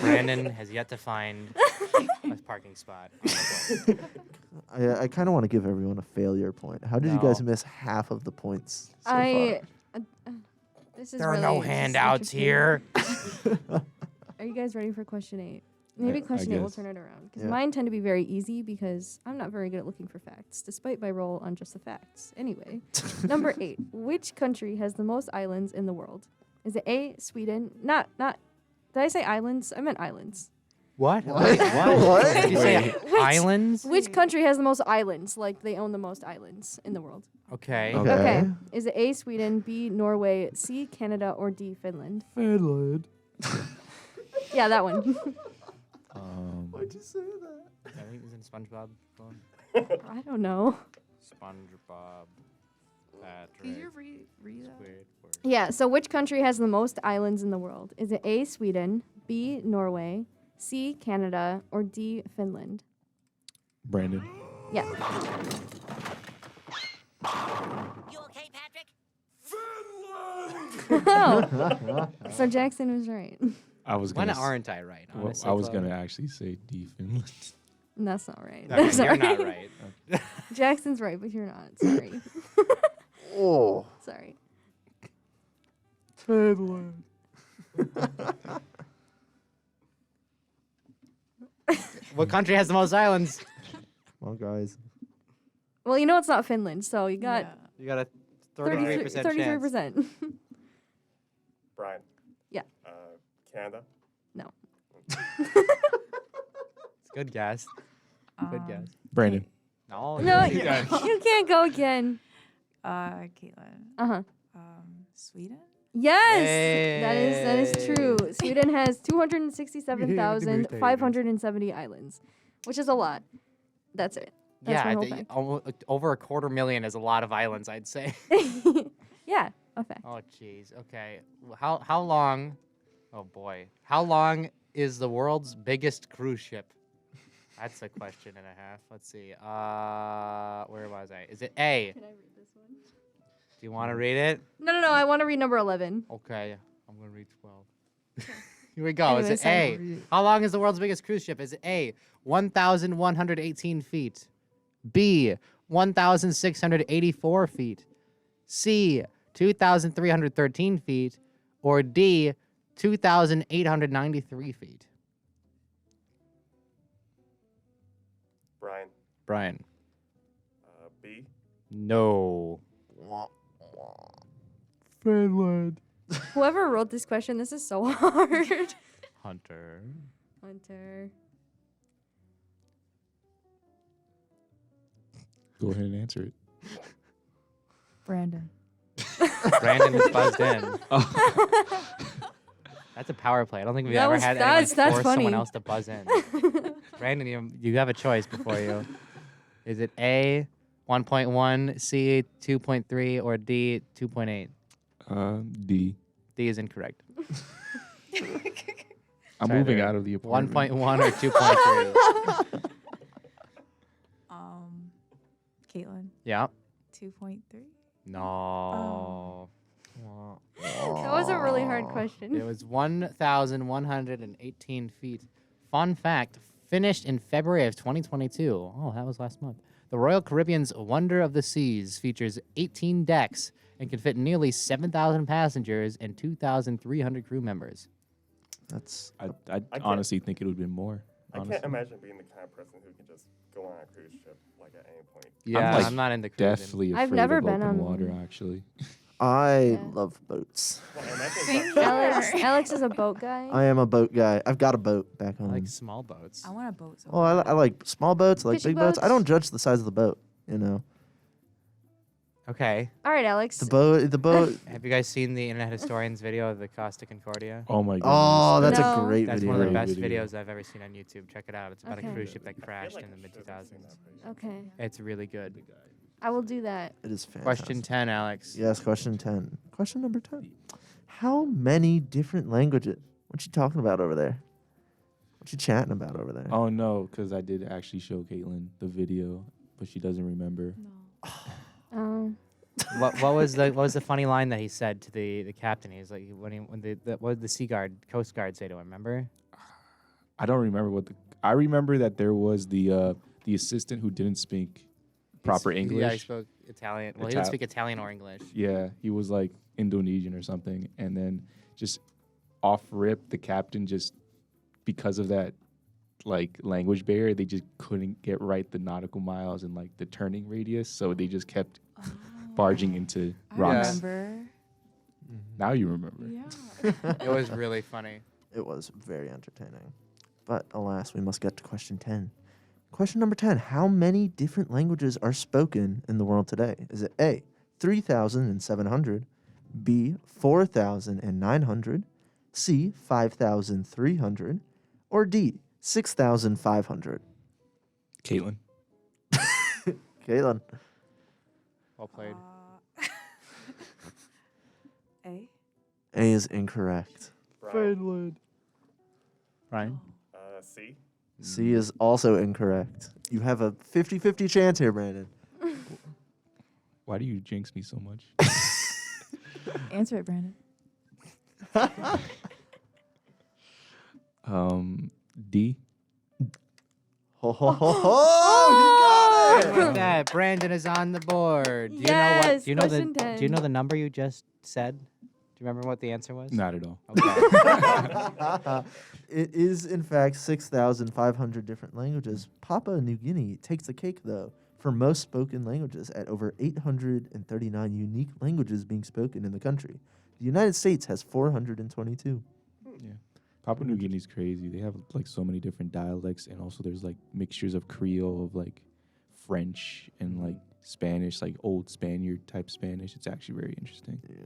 Brandon has yet to find a parking spot on the board. I kind of want to give everyone a failure point. How did you guys No. miss half of the points so I. This is There are really no just handouts interesting. here. Are you guys ready for question 8? Maybe I question 8 will guess. turn it around. Because Yeah. mine tend to be very easy because I'm not very good at looking for facts, despite my role on Just the Facts. Anyway, number 8. Which country has the most islands in the world? Is it A, Sweden? Not. Did I say islands? I meant islands. What? What? Wait, what? What? Did you say islands? Which country has the most islands? Like they own the most islands in the world. Okay. Okay. Okay. Is it A, Sweden, B, Norway, C, Canada, or D, Finland? Finland. Yeah, that one. Why'd you say that? I think isn't SpongeBob going? I don't know. SpongeBob. Patrick. Could you read that? Squidward. Yeah, so which country has the most islands in the world? Is it A, Sweden, B, Norway, C, Canada, or D, Finland? Brandon. Yeah. You okay, Patrick? Oh. So Jackson was right. I was When gonna. aren't I right? Well, Honestly, I was Chloe? gonna actually say D Finland. That's not right. Okay, That's you're not right. Jackson's right, but you're not. Sorry. Oh. Sorry. Finland. What country has the most islands? Come on, guys. Well, you know it's not Finland, so you got You got a 33% chance. 33%. Brian. Yeah. Canada. No. It's a good guess. Good guess. Brandon. No, No, you you got it. you can't go again. Caitlin. Uh-huh. Sweden? Yes, that is true. Yay. Sweden has 267,570 islands, which is a lot. That's it. That's my Yeah, whole fact. over a 250,000 is a lot of islands, I'd say. Yeah, a fact. Oh, jeez. Okay. How long? Oh boy. How long is the world's biggest cruise ship? That's a question and a half. Let's see. Where was I? Is it A? Can I read this one? Do you want to read it? No. I want to read number 11. Okay. I'm gonna read 12. Here we go. Anyways, Is it A? How long is the world's biggest cruise ship? Is it A? 1,118 feet. B. 1,684 feet. C. 2,313 feet. Or D. 2,893 feet. Brian. B. No. Finland. Whoever wrote this question, this is so hard. Hunter. Go ahead and answer it. Brandon. Brandon is buzzed in. That's a power play. I don't think we've That ever was- had that's anyone force someone funny. else to buzz in. Brandon, you have a choice before you. Is it A, 1.1, C, 2.3, or D, 2.8? D. D is incorrect. I'm Try moving to- out of the apartment. 1.1 or 2.3? Caitlin. Yeah. 2.3. No. That was a really hard question. It was 1,118 feet. Fun fact, finished in February of 2022. Oh, that was last month. The Royal Caribbean's Wonder of the Seas features 18 decks and can fit nearly 7,000 passengers and 2,300 crew members. That's. I can't- honestly think it would have been more. I honestly. can't imagine being the kind of person who can just go on a cruise ship like at any point. Yeah, like, I'm not into cruising. Deathly I've afraid never of been open on water, one. actually. I love boats. Well, imagine Same that- Alex is a boat guy. I am a boat guy. I've got a boat back I home. like small boats. I want a boat. So Oh, I like small boats. I like Fishing big boats. I boats? don't judge the size of the boat. You know, Okay. All right, Alex. the boat. Have you guys seen the Internet Historian's video of the Costa Concordia? Oh my goodness. Oh, that's No. a great That's video. one of the Great best video. videos I've ever seen on YouTube. Check it out. It's about Okay. a cruise ship that I feel crashed like in the I mid should have seen that 2000s. video. Okay. It's really good. I will do that. It is fantastic. Question 10, Alex. Yes, question 10. Question number 10. How many different languages? What you talking about over there? What you chatting about over there? Oh no, because I did actually show Kaitlyn the video, but she doesn't remember. What was the funny line that he said to the captain? He's like, what did the Coast Guard say to him? Remember? I don't remember I remember that there was the assistant who didn't speak proper English. Yeah, he spoke Italian. Well, he didn't speak Italian or English. Yeah, he was like Indonesian or something, and then just off rip, the captain just because of that like language barrier, they just couldn't get right the nautical miles and like the turning radius, so they just kept barging into rocks. I remember. Now you remember. Yeah. It was really funny. It was very entertaining. But alas, we must get to question 10. Question number 10. How many different languages are spoken in the world today? Is it A, 3,700, B, 4,900, C, 5,300, or D, 6,500? Kaitlyn. Kaitlyn. Well played. A. A is incorrect. Brian. Ryan? C. C is also incorrect. You have a 50-50 chance here, Brandon. Why do you jinx me so much? Answer it, Brandon. D. Ho ho ho ho! You got it. Look at that. Brandon is on the board. Do Yes, you know what? question Do 10. you know the number you just said? Do you remember what the answer was? Not at all. Okay. It is, in fact, 6,500 different languages. Papua New Guinea takes the cake, though, for most spoken languages at over 839 unique languages being spoken in the country. The United States has 422. Yeah. Papua New Guinea's crazy. They have like so many different dialects, and also there's like mixtures of Creole, of like French and like Spanish, like old Spaniard type Spanish. It's actually very interesting. Yeah.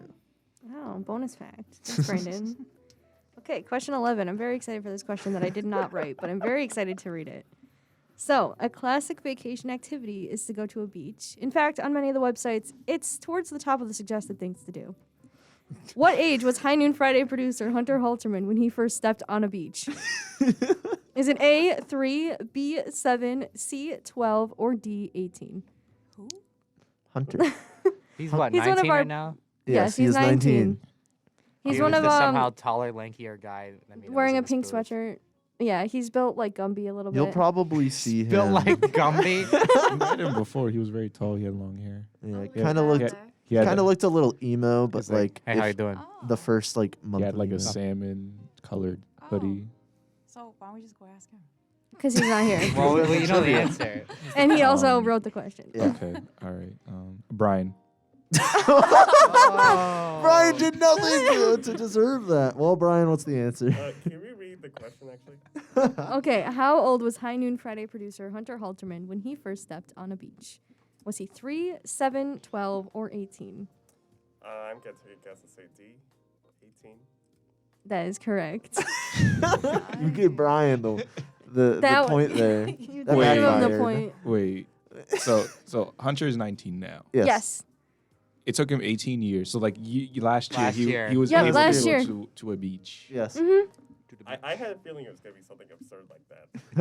Oh, bonus fact. Thanks, Brandon. Okay, question 11. I'm very excited for this question that I did not write, but I'm very excited to read it. So, a classic vacation activity is to go to a beach. In fact, on many of the websites, it's towards the top of the suggested things to do. What age was High Noon Friday producer Hunter Halterman when he first stepped on a beach? Is it A, 3, B, 7, C, 12, or D, 18? Who? Hunter. He's what, He's one of 19 our- right now? Yes, he he's is 19. He's He one was of the somehow taller, lankier guy. wearing a pink sweatshirt. Yeah, he's built like Gumby a little You'll bit. probably see him. Built like Gumby. I met him before. He was very tall. He had long hair. Yeah, Oh, kind of yeah. looked. He had Kind of looked a little emo, but He's like, hey, how you if doing? the first like month. He had of like a emo. salmon colored hoodie. So why don't we just go ask him? Because he's not here. Well, you know the answer. And he also Um, wrote the question. Yeah. Okay. All right. Brian. Brian did nothing to deserve that. Well, Brian, what's the answer? Can we read the question, actually? Okay, how old was High Noon Friday producer Hunter Halterman when he first stepped on a beach? Was he 3, 7, 12, or 18? I'm going to take a guess and say D, 18. That is correct. You give Brian the That point there. You That did give him the backfired. point. Wait. So Hunter is 19 now. Yes. It took him 18 years. So like last year, Last year. he was Yeah, able last to year. go to a beach. Yes. Mm-hmm. I had a feeling it was going to be something absurd like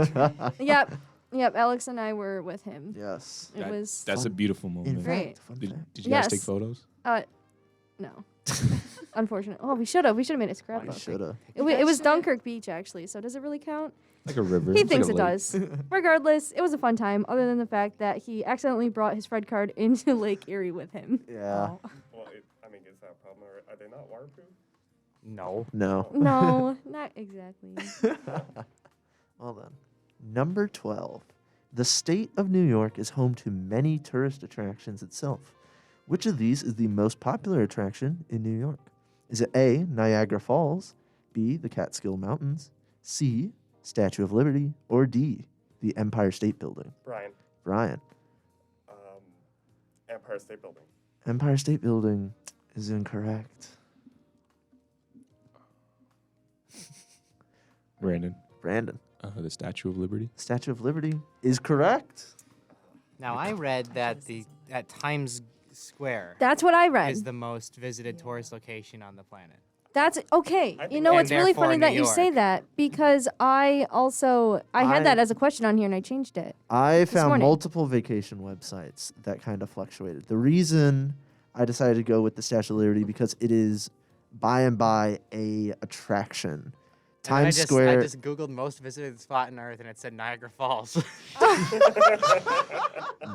that. Yep. Alex and I were with him. Yes. It was That's a beautiful moment. Great. Did you guys take Yes. photos? No. Unfortunate. Oh, we should have. We should have made a We scrapbook. should have. It was Dunkirk Beach, actually. So does it really count? Like a river. He It's thinks like it a lake. does. Regardless, it was a fun time, other than the fact that he accidentally brought his Fred card into Lake Erie with him. Yeah. Oh. Well, I mean, is that a problem? Or are they not waterproof? No. No. No, not exactly. Well then. Number 12. The state of New York is home to many tourist attractions itself. Which of these is the most popular attraction in New York? Is it A, Niagara Falls, B, the Catskill Mountains, C, Statue of Liberty, or D, the Empire State Building? Brian. Empire State Building. Empire State Building is incorrect. Brandon. The Statue of Liberty. Statue of Liberty is correct. Now I read that at Times Square. That's what I read. Is the most visited tourist location on the planet. That's okay. You know, And it's really therefore funny that New you say York. that because I had that as a question on here and I changed it. I this found morning. multiple vacation websites that kind of fluctuated. The reason I decided to go with the Statue of Liberty because it is by and by a attraction. And then Times I Square. just Googled most visited spot on Earth, and it said Niagara Falls.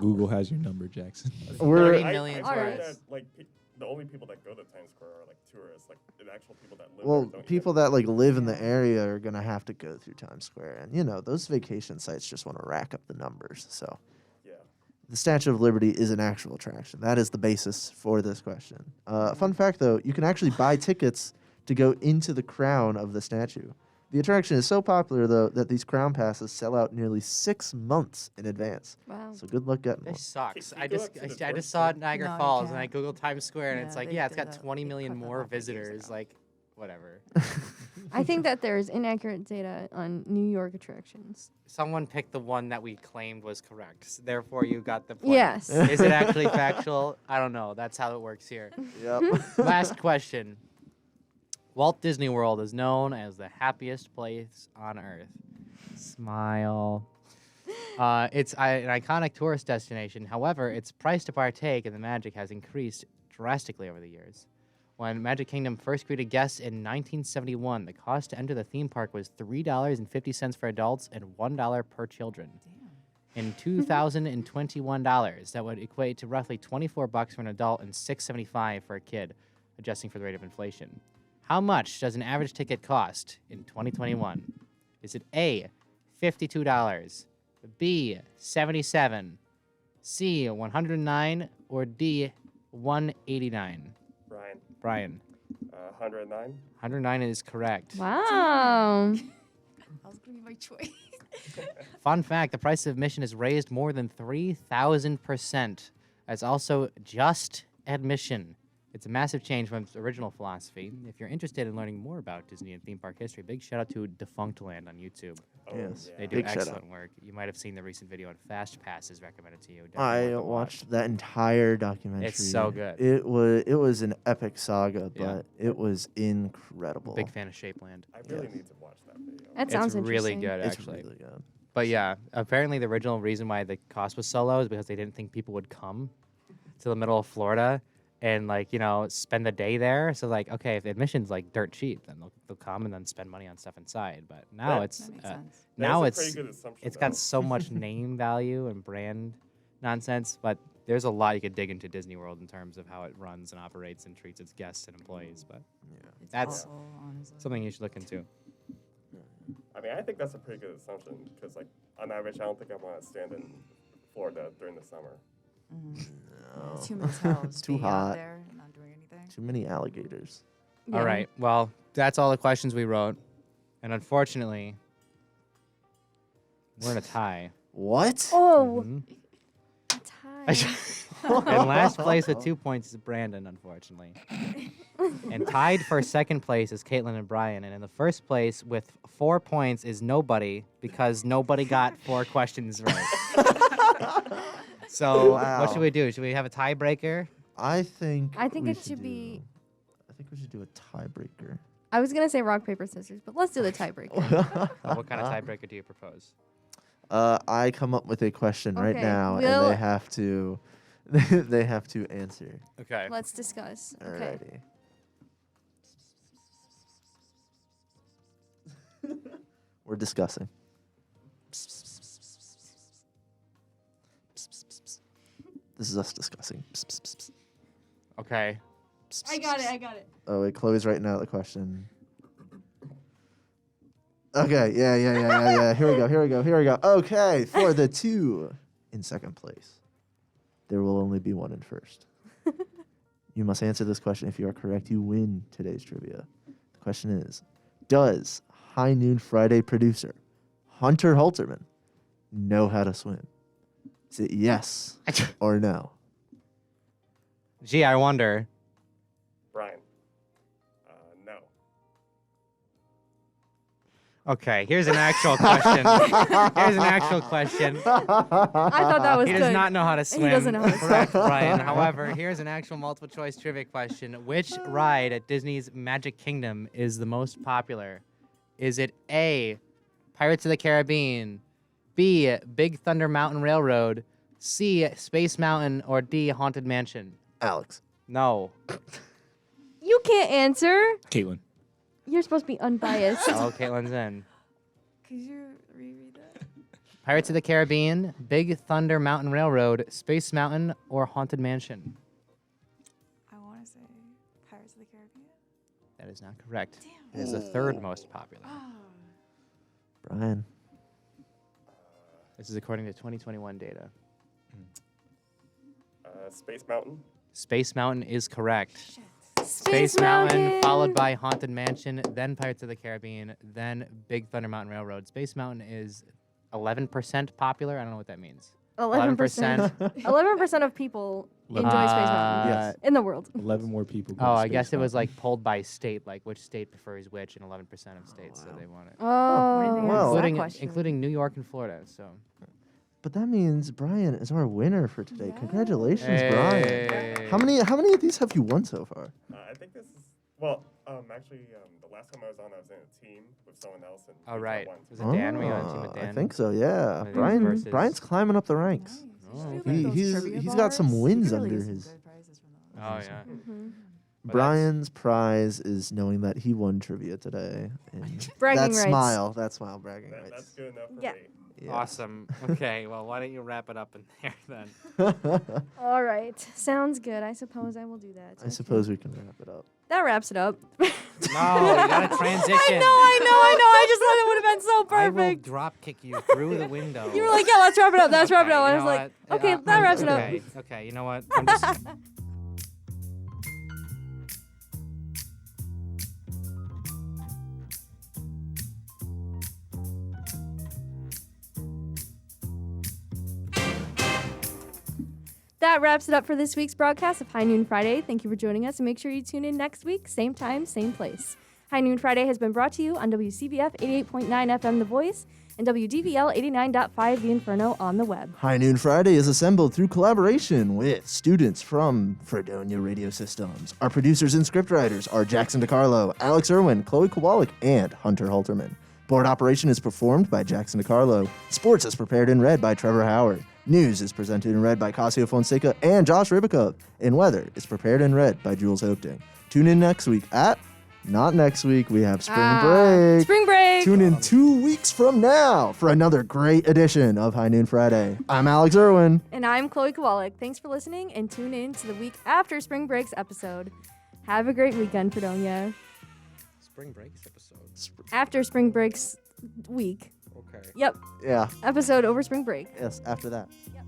Google has your number, Jackson. We're 30 million I heard tourists. that, like, the only people that go to Times Square are like tourists, like the actual people that live Well, there. Don't people that like live in the area are gonna have to go through Times Square, and you know those vacation sites just want to rack up the numbers. So, Yeah. the Statue of Liberty is an actual attraction. That is the basis for this question. Fun fact, though, you can actually buy tickets to go into the crown of the statue. The attraction is so popular, though, that these crown passes sell out nearly 6 months in advance. Wow. So good luck getting one. This sucks. Can I you go just up to the I tourist just saw site? Niagara No, you Falls, and I can't. Googled Times Square, and it's Yeah, like, they yeah, it's did got that. 20 They million cut that more off years visitors. ago. Like, whatever. I think that there's inaccurate data on New York attractions. Someone picked the one that we claimed was correct. Therefore, you got the point. Yes. Is it actually factual? I don't know. That's how it works here. Yep. Last question. Walt Disney World is known as the happiest place on Earth. Smile. It's an iconic tourist destination. However, its price to partake in the magic has increased drastically over the years. When Magic Kingdom first greeted guests in 1971, the cost to enter the theme park was $3.50 for adults and $1 per children. In $2,021, that would equate to roughly $24 for an adult and $6.75 for a kid, adjusting for the rate of inflation. How much does an average ticket cost in 2021? Is it A, $52, B, $77, C, $109, or D, $189? Brian. 109. 109 is correct. Wow. That was gonna be my choice. Fun fact, the price of admission has raised more than 3,000%. That's also just admission. It's a massive change from its original philosophy. If you're interested in learning more about Disney and theme park history, big shout out to Defunctland on YouTube. Oh, Yes. yeah. They do Big shout out. excellent work. You might have seen the recent video on Fast Passes recommended to you. Definitely I worth a watch. watched that entire documentary. It's so good. It was an epic saga, Yeah. but it was incredible. Big fan of Shapeland. I really Yeah. need to watch that video. That sounds It's really interesting. good, It's actually. really good. But yeah, apparently the original reason why the cost was so low is because they didn't think people would come to the middle of Florida and spend the day there. So okay, if the admission's dirt cheap, then they'll come and then spend money on stuff inside. But now That- it's That makes sense. now That is a it's pretty good assumption, it's got though. so much name value and brand nonsense. But there's a lot you could dig into Disney World in terms of how it runs and operates and treats its guests and employees. But It's That's awful, honestly. something you should look into. I mean, I think that's a pretty good assumption because, on average, I don't think I want to stand in Florida during the summer. No. It's humid as hell. It's Just too being out hot. there and not doing anything. Too many alligators. Yeah. All right. Well, that's all the questions we wrote, and unfortunately, we're in a tie. What? Oh, Mhm. it's high. In last place with 2 points is Brandon, unfortunately. And tied for second place is Kaitlyn and Brian. And in the first place with 4 points is nobody because nobody got 4 questions right. So Wow. what should we do? Should we have a tiebreaker? I think. I think we it should be. I think we should do a tiebreaker. I was gonna say rock paper scissors, but let's do the tiebreaker. What kind of tiebreaker do you propose? I come up with a question right Okay, now, and we'll- they have to. They have to answer. Okay. Let's discuss. Okay. Alrighty. We're discussing. This is us discussing. Okay. I got it. I got it. Oh wait, Chloe's writing out the question. Okay, yeah. Here we go. Okay, for the 2 in second place, there will only be 1 in first. You must answer this question. If you are correct, you win today's trivia. The question is, does High Noon Friday producer Hunter Halterman know how to swim? Is it yes or no? Gee, I wonder. Brian. No. Okay, here's an actual question. Here's an actual question. I thought that was He good. does not know how to swim. He doesn't know how to swim. Correct, Brian. However, here's an actual multiple choice trivia question. Which ride at Disney's Magic Kingdom is the most popular? Is it A, Pirates of the Caribbean, B, Big Thunder Mountain Railroad, C, Space Mountain, or D, Haunted Mansion? Alex. No. You can't answer. Kaitlyn. You're supposed to be unbiased. Oh, Kaitlyn's in. Could you reread that? Pirates of the Caribbean, Big Thunder Mountain Railroad, Space Mountain, or Haunted Mansion? I want to say Pirates of the Caribbean. That is not correct. It is the third most popular. Brian. This is according to 2021 data. Space Mountain. Space Mountain is correct. Space Mountain, Mountain. followed by Haunted Mansion, then Pirates of the Caribbean, then Big Thunder Mountain Railroad. Space Mountain is 11% popular. I don't know what that means. 11%. 11% of people enjoy Space Mountain Yes. in the world. 11 more people. go Oh, to I Space guess it was Mountain. like polled by state, like which state prefers which, and 11% of states said they want it. Oh, well. Including New York and Florida. So. But that means Brian is our winner for today. Congratulations, Hey. Brian. How many of these have you won so far? I think this is actually the last time I was on, I was in a team with someone else. And Oh, right. Won. Was it Dan? Were you on a team with Dan? I think so, yeah. One of these Brian, versus- Brian's climbing up the ranks. He's got some wins under his. Oh, yeah. Brian's prize is knowing that he won trivia today. And Bragging that rights. that smile, bragging rights. That's good enough for Yeah. me. Yeah. Awesome. Okay, well, why don't you wrap it up in there then? All right. Sounds good. I suppose I will do that. I suppose we can wrap it up. That wraps it up. No, you gotta transition. I just thought it would have been so I will perfect. drop kick you through the window. You were like, yeah, let's wrap it up. Let's wrap it up. I you was know like, what? okay, that wraps it up. Okay, you know what? I'm just. That wraps it up for this week's broadcast of High Noon Friday. Thank you for joining us, and make sure you tune in next week, same time, same place. High Noon Friday has been brought to you on WCBF 88.9 FM The Voice and WDVL 89.5 The Inferno on the web. High Noon Friday is assembled through collaboration with students from Fredonia Radio Systems. Our producers and scriptwriters are Jackson DiCarlo, Alex Erwin, Chloe Kowalyk, and Hunter Halterman. Board operation is performed by Jackson DiCarlo. Sports is prepared and read by Trevor Hauer. News is presented and read by Cascio Fonseca and Josh Ribakove. And weather is prepared and read by Jules Hoepting. Tune in next week not next week, we have spring break. Spring break. Tune in 2 weeks from now for another great edition of High Noon Friday. I'm Alex Erwin. And I'm Chloe Kowalyk. Thanks for listening, and tune in to the week after Spring Break's episode. Have a great weekend, Fredonia. Spring breaks episode. After Spring Break's week. Okay. Yep. Yeah. Episode over Spring Break. Yes, after that. Yep.